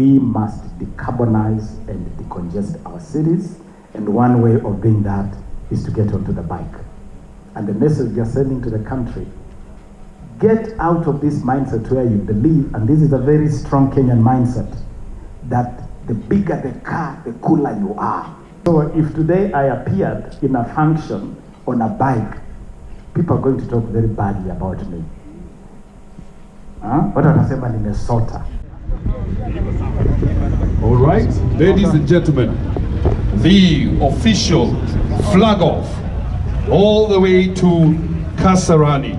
we must decarbonize and decongest our cities, and one way of doing that is to get onto the bike. And the message we are sending to the country, get out of this mindset where you believe, and this is a very strong Kenyan mindset, that the bigger the car, the cooler you are. So if today I appeared in a function on a bike, people are going to talk very badly about me. What watasema nimesota. All right, ladies and gentlemen, the official flag off all the way to Kasarani.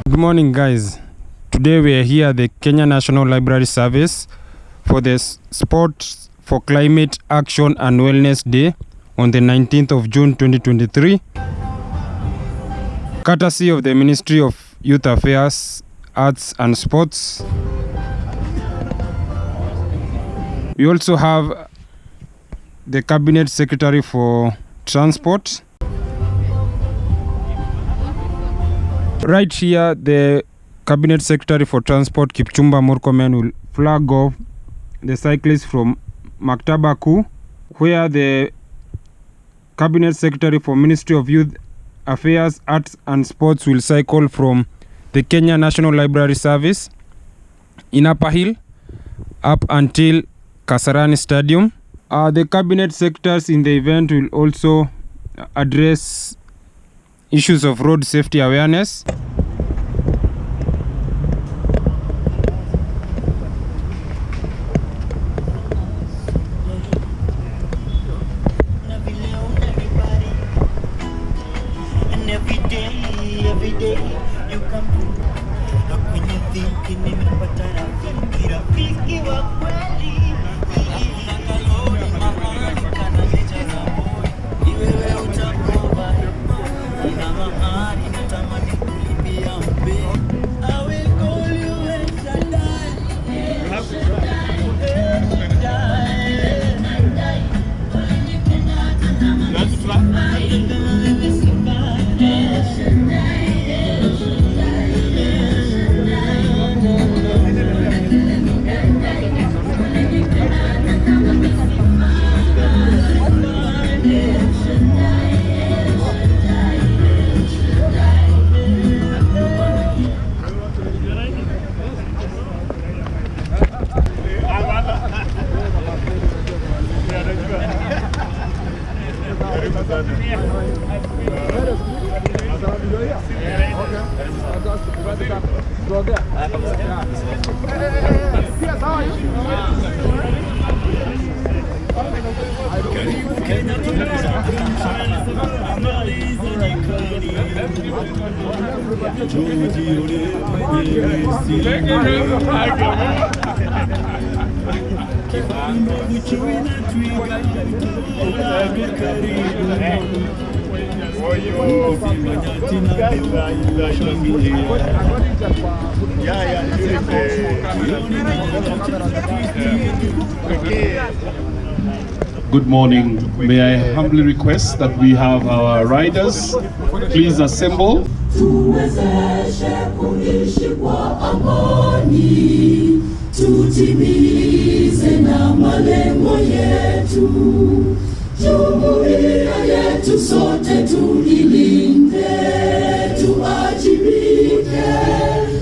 Good morning, guys. Today we are here at the Kenya National Library Service for the Sports for Climate Action and Wellness Day on the 19th of June 2023, courtesy of the Ministry of Youth Affairs, Arts and Sports. We also have the Cabinet Secretary for Transport. Right here, the Cabinet Secretary for Transport, Kipchumba Murkomen, will flag off the cyclists from Maktaba Kuu, where the Cabinet Secretary for Ministry of Youth Affairs, Arts and Sports will cycle from the Kenya National Library Service in Upper Hill up until Kasarani Stadium. The Cabinet Secretaries in the event will also address issues of road safety awareness. Good morning. May I humbly request that we have our riders please assemble. Tuwezeshe kuishi kwa amani, tutimize na malengo yetu. Jumuiya yetu sote tuilinde, tuajibike,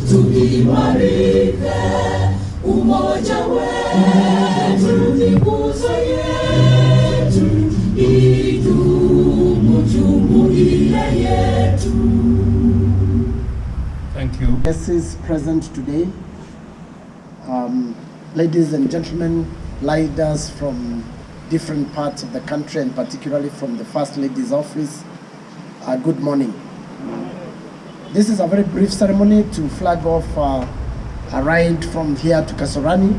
tuimarike. Umoja wetu ni nguzo yetu, idumu jumuiya yetu. Thank you. Guests present today, ladies and gentlemen, leaders from different parts of the country and particularly from the First Lady's office, good morning. This is a very brief ceremony to flag off a ride from here to Kasarani.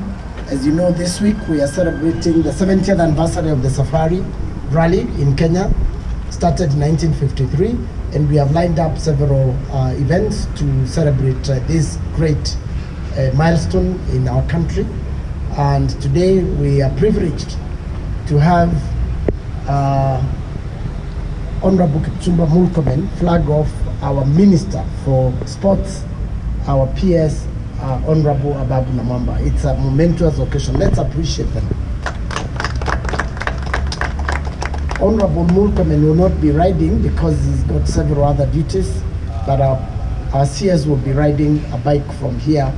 As you know, this week we are celebrating the 70th anniversary of the Safari Rally in Kenya, started in 1953, and we have lined up several events to celebrate this great milestone in our country. And today we are privileged to have Hn.Ababu Murkomen flag off our Minister for Sports, our PS, Hon.Ababu Namwamba. It's a momentous occasion. Let's appreciate them. Hn.Ababu Murkomen will not be riding because he's got several other duties, but our CS will be riding a bike from here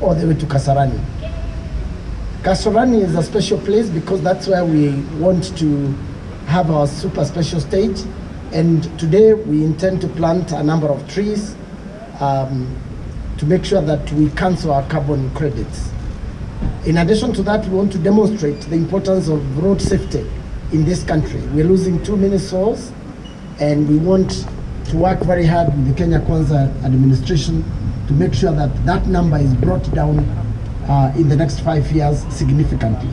all the way to Kasarani. Kasarani is a special place because that's where we want to have our super special stage, and today we intend to plant a number of trees to make sure that we cancel our carbon credits. In addition to that, we want to demonstrate the importance of road safety in this country. We're losing too many souls, and we want to work very hard with the Kenya Kwanza administration to make sure that that number is brought down in the next 5 years significantly.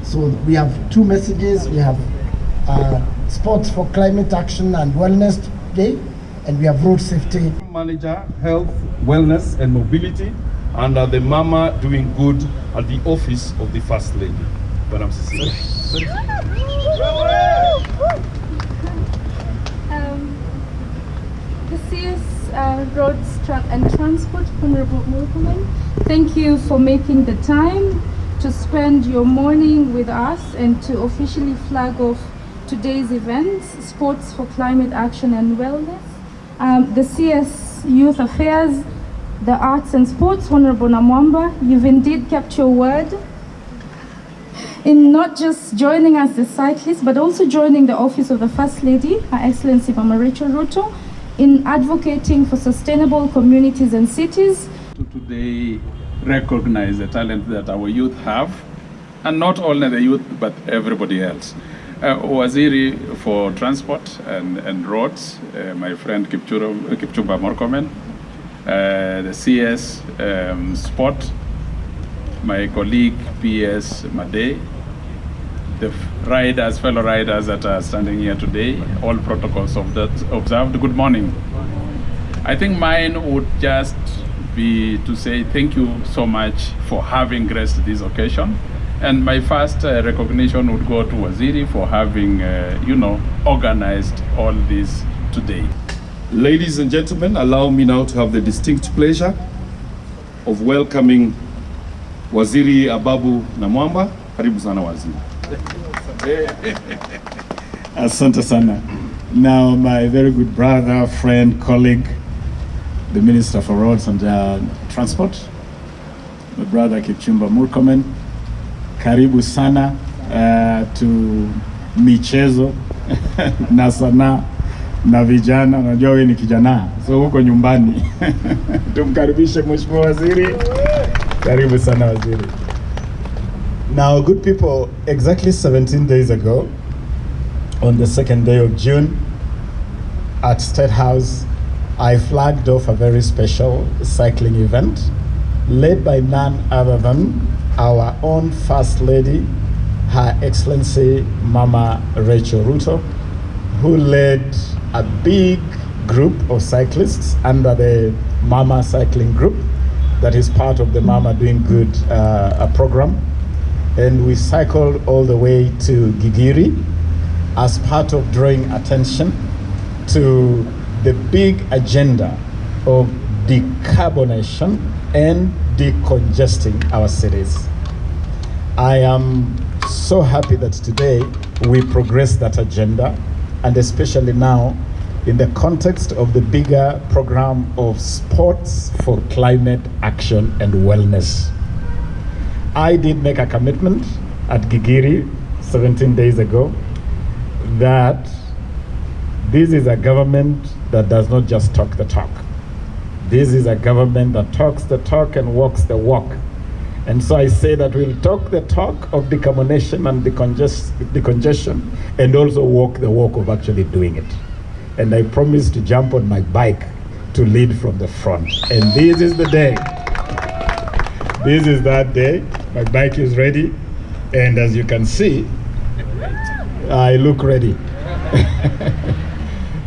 So we have two messages. We have Sports for Climate Action and Wellness Day, and we have road safety. Manager, Health, Wellness and Mobility, and the Mama Doing Good at the office of the First Lady. Madam Cecilia. The CS Roads and Transport, Hon.Ababu Murkomen, thank you for making the time to spend your morning with us and to officially flag off today's events, Sports for Climate Action and Wellness. The CS Youth Affairs, the Arts and Sports, Hon.Ababu Namwamba, you've indeed kept your word in not just joining us as cyclists, but also joining the office of the First Lady, Her Excellency Mama Rachel Ruto, in advocating for sustainable communities and cities. To today recognize the talent that our youth have, and not only the youth, but everybody else. Waziri for Transport and Roads, my friend Hn.Kipchumba Murkomen, the CS Sport, my colleague PS Made, the fellow riders that are standing here today, all protocols observed. Good morning. I think mine would just be to say thank you so much for having graced this occasion. And my first recognition would go to Waziri for having, organized all this today. Ladies and gentlemen, allow me now to have the distinct pleasure of welcoming Waziri Ababu Namwamba. Karibu sana Waziri. Asante sana. Now, my very good brother, friend, colleague, the Minister for Roads and Transport, my brother Kipchumba Murkomen, karibu sana to michezo na sanaa na vijana. Unajua wewe ni kijana, so huko nyumbani. Tumkaribishe Mheshimiwa Waziri. Karibu sana Waziri. Now, good people, exactly 17 days ago, on the 2nd day of June, at State House, I flagged off a very special cycling event led by none other than our own First Lady, Her Excellency Mama Rachel Ruto, who led a big group of cyclists under the Mama Cycling Group that is part of the Mama Doing Good program. And we cycled all the way to Gigiri as part of drawing attention to the big agenda of decarbonation and decongesting our cities. I am so happy that today we progress that agenda, and especially now in the context of the bigger program of Sports for Climate Action and Wellness. I did make a commitment at Gigiri 17 days ago that this is a government that does not just talk the talk. This is a government that talks the talk and walks the walk. And so I say that we'll talk the talk of decarbonation and decongestion and also walk the walk of actually doing it. And I promise to jump on my bike to lead from the front. And this is the day. This is that day. My bike is ready. And as you can see, I look ready.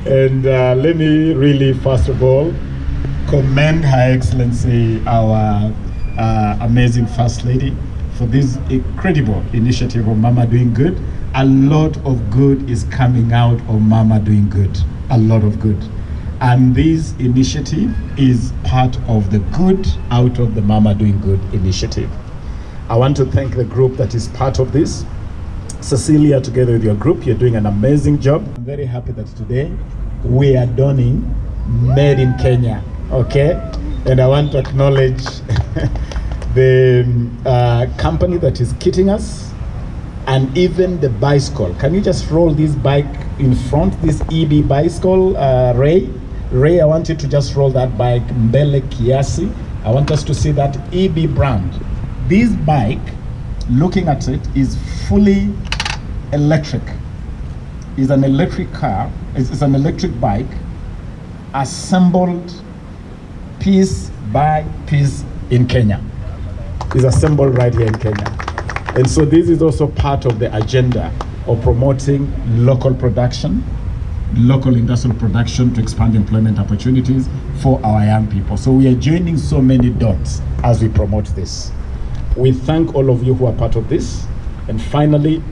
And let me really, first of all, commend Her Excellency, our amazing First Lady, for this incredible initiative of Mama Doing Good. A lot of good is coming out of Mama Doing Good. A lot of good. And this initiative is part of the good out of the Mama Doing Good initiative. I want to thank the group that is part of this. Cecilia, together with your group, you're doing an amazing job. I'm very happy that today we are donning Made in Kenya, okay? And I want to acknowledge the company that is kitting us, and even the bicycle. Can you just roll this bike in front, this EB bicycle, Ray? Ray, I want you to just roll that bike, Mbele Kiasi. I want us to see that EB brand. This bike, looking at it, is fully electric. It's an electric car, it's an electric bike, assembled piece by piece in Kenya. It's assembled right here in Kenya. And so this is also part of the agenda of promoting local production, local industrial production to expand employment opportunities for our young people. So we are joining so many dots as we promote this. We thank all of you who are part of this. And finally,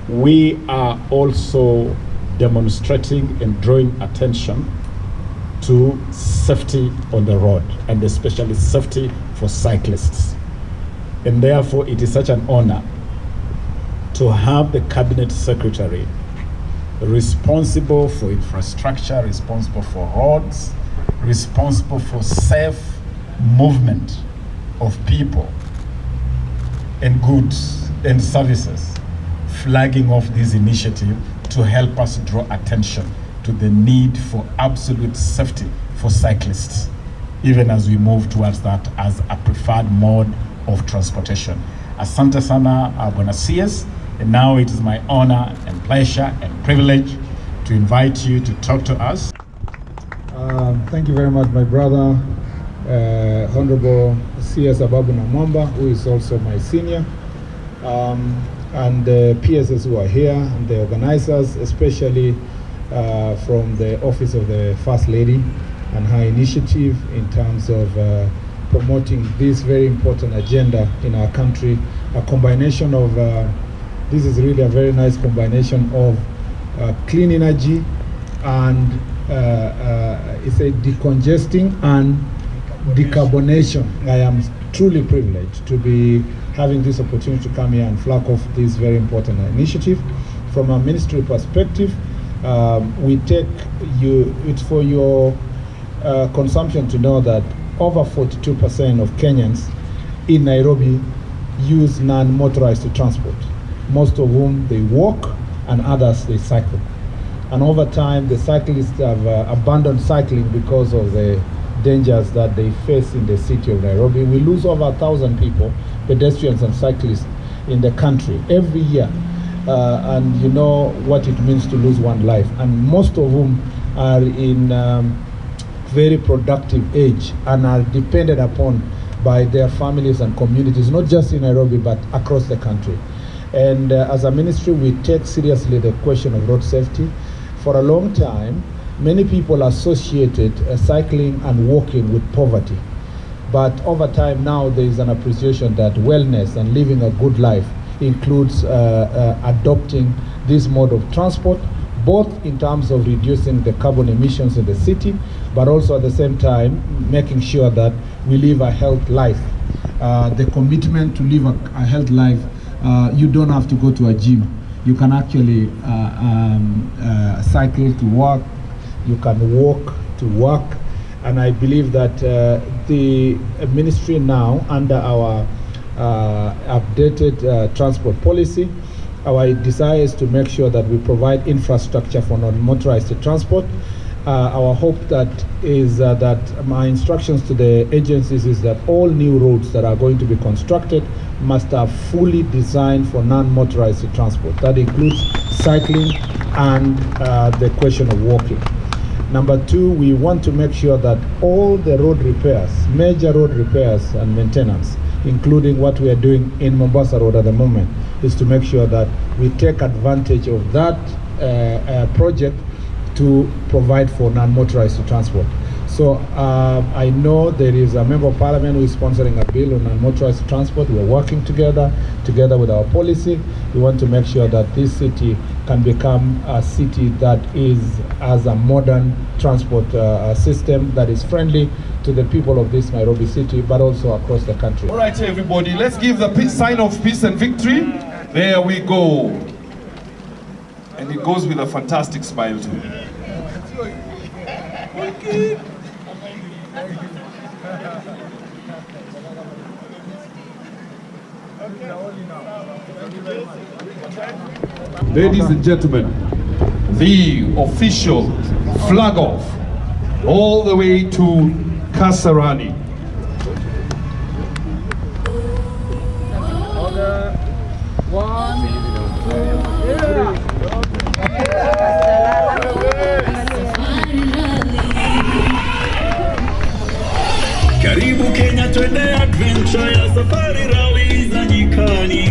we are also demonstrating and drawing attention to safety on the road, and especially safety for cyclists. And therefore, it is such an honor to have the Cabinet Secretary responsible for infrastructure, responsible for roads, responsible for safe movement of people and goods and services, flagging off this initiative to help us draw attention to the need for absolute safety for cyclists, even as we move towards that as a preferred mode of transportation. Asante sana, Bwana CS. And now it is my honor and pleasure and privilege to invite you to talk to us. Thank you very much, my brother, Honorable Hn.Ababu Namwamba, who is also my senior, and the PSS who are here, and the organizers, especially from the Office of the First Lady and her initiative in terms of promoting this very important agenda in our country. A combination of, this is really a very nice combination of clean energy and it's a decongesting and decarbonation. I am truly privileged to be having this opportunity to come here and flag off this very important initiative. From a ministry perspective, we take you, it's for your consumption to know that over 42% of Kenyans in Nairobi use non-motorized transport, most of whom they walk and others they cycle. And over time, the cyclists have abandoned cycling because of the dangers that they face in the city of Nairobi. We lose over 1,000 people, pedestrians and cyclists, in the country every year. And you know what it means to lose one life. And most of whom are in very productive age and are depended upon by their families and communities, not just in Nairobi, but across the country. And as a ministry, we take seriously the question of road safety. For a long time, many people associated cycling and walking with poverty. But over time now, there is an appreciation that wellness and living a good life includes adopting this mode of transport, both in terms of reducing the carbon emissions in the city, but also at the same time making sure that we live a healthy life. The commitment to live a healthy life, you don't have to go to a gym. You can actually cycle to work, you can walk to work, and I believe that the ministry now, under our updated transport policy, our desire is to make sure that we provide infrastructure for non-motorized transport. Our hope that is that my instructions to the agencies is that all new roads that are going to be constructed must have fully designed for non-motorized transport. That includes cycling and the question of walking. Number two, we want to make sure that all the road repairs, major road repairs and maintenance, including what we are doing in Mombasa Road at the moment, is to make sure that we take advantage of that project to provide for non-motorized transport. So I know there is a member of parliament who is sponsoring a bill on non-motorized transport. We are working together with our policy. We want to make sure that this city can become a city that has a modern transport system that is friendly to the people of this Nairobi city, but also across the country. All right, everybody, let's give the sign of peace and victory. There we go. And it goes with a fantastic smile too. Ladies and gentlemen, the official flag off all the way to Kasarani.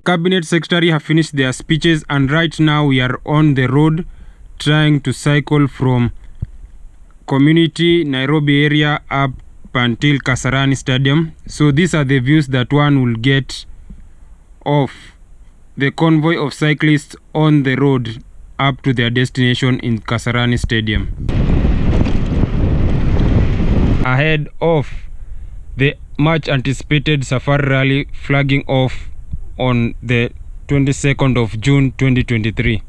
Cabinet Secretary have finished their speeches, and right now we are on the road trying to cycle from Community Nairobi area up until Kasarani Stadium. So these are the views that one will get of the convoy of cyclists on the road up to their destination in Kasarani Stadium. Ahead of the much anticipated Safari Rally flagging off on the 22nd of June 2023.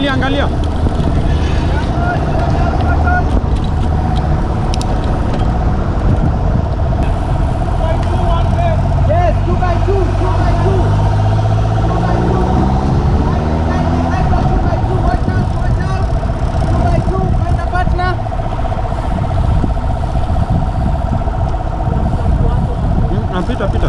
Angalia. Yes, 2x2. 2x2. Watch out. 2x2, find a partner. Pita.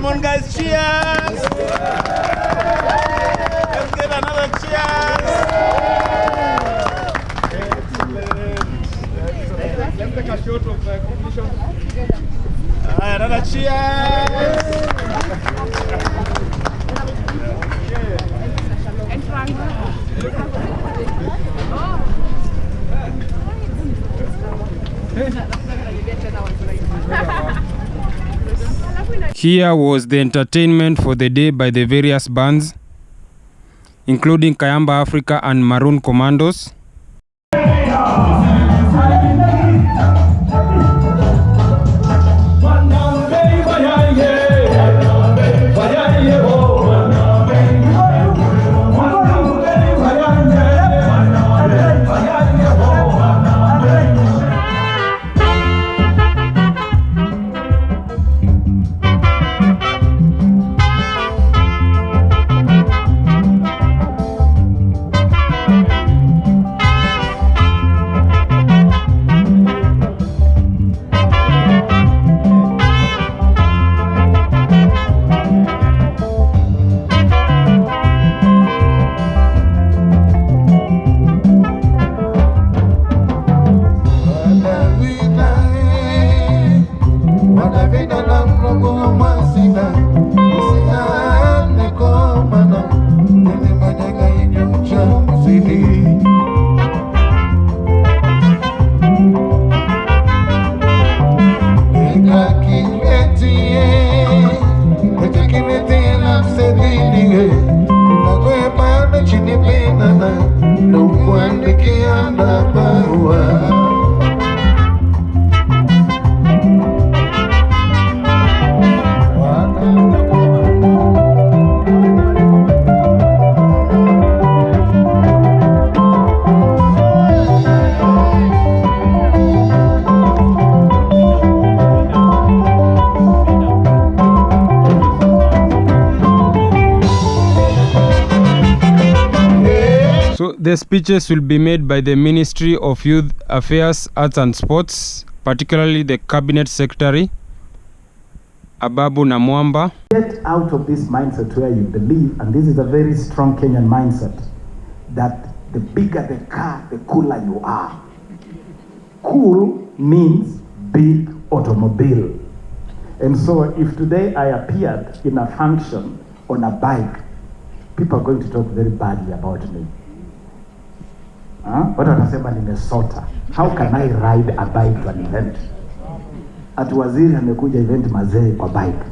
on, guys, cheers! Let's get another cheers! Let's take a shot of completion. Another cheers! Here was the entertainment for the day by the various bands, including Kayamba Africa and Maroon Commandos. The speeches will be made by the Ministry of Youth Affairs, Arts and Sports, particularly the Cabinet Secretary, Hn.Ababu Namwamba. Get out of this mindset where you believe, and this is a very strong Kenyan mindset, that the bigger the car, the cooler you are. Cool means big automobile. And so if today I appeared in a function on a bike, people are going to talk very badly about me. Watu watasema nimesota. How can I ride a bike to an event? Ati waziri amekuja event mazee kwa bike.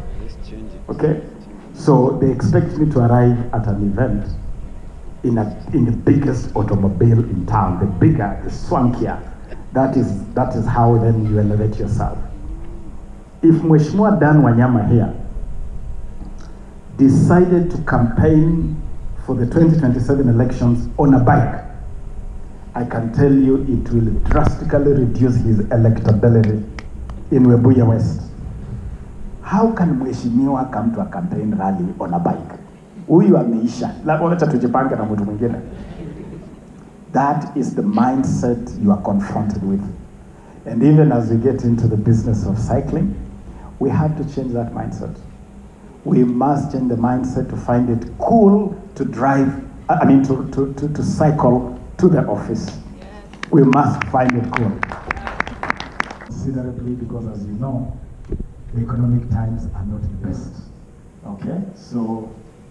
Okay? So they expect me to arrive at an event in the biggest automobile in town, the bigger, the swankier. That is how then you elevate yourself. If Mheshimiwa Dan Wanyama here decided to campaign for the 2027 elections on a bike, I can tell you it will drastically reduce his electability in Webuye West. How can Mheshimiwa come to a campaign rally on a bike? Huyu ameisha. Wacha tujipange na mtu mwingine. That is the mindset you are confronted with. And even as we get into the business of cycling, we have to change that mindset. We must change the mindset to find it cool to drive, to cycle to the office. Yes. We must find it cool. Considerably, because as you know, the economic times are not the best. Okay, so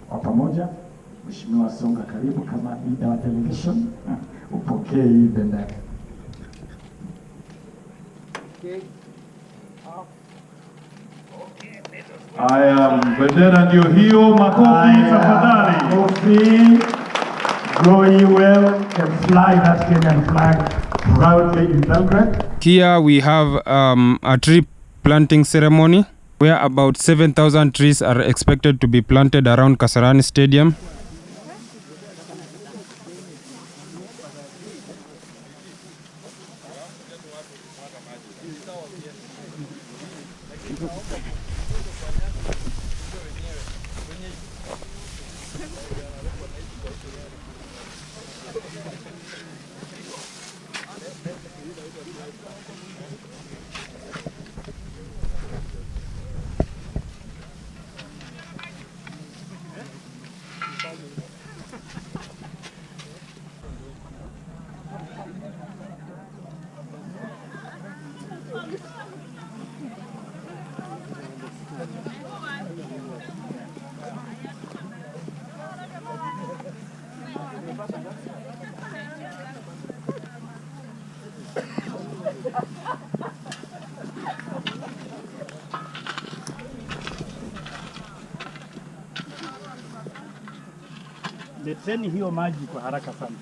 kwa pamoja, Mheshimiwa Songa karibu kama leader wa television, upokee hii bendera. Okay. Haya, bendera ndio hiyo, makofi tafadhali. Makofi. Go you well and fly that Kenyan flag proudly in Belgrade. Here we have a tree planting ceremony where about 7,000 trees are expected to be planted around Kasarani Stadium. Leteni hiyo maji kwa haraka sana.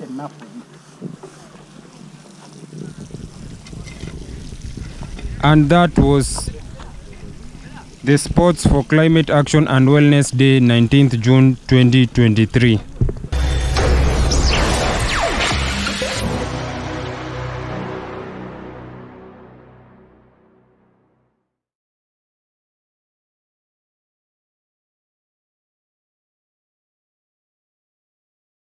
Enough. And that was the Sports for Climate Action and Wellness Day, 19th June 2023.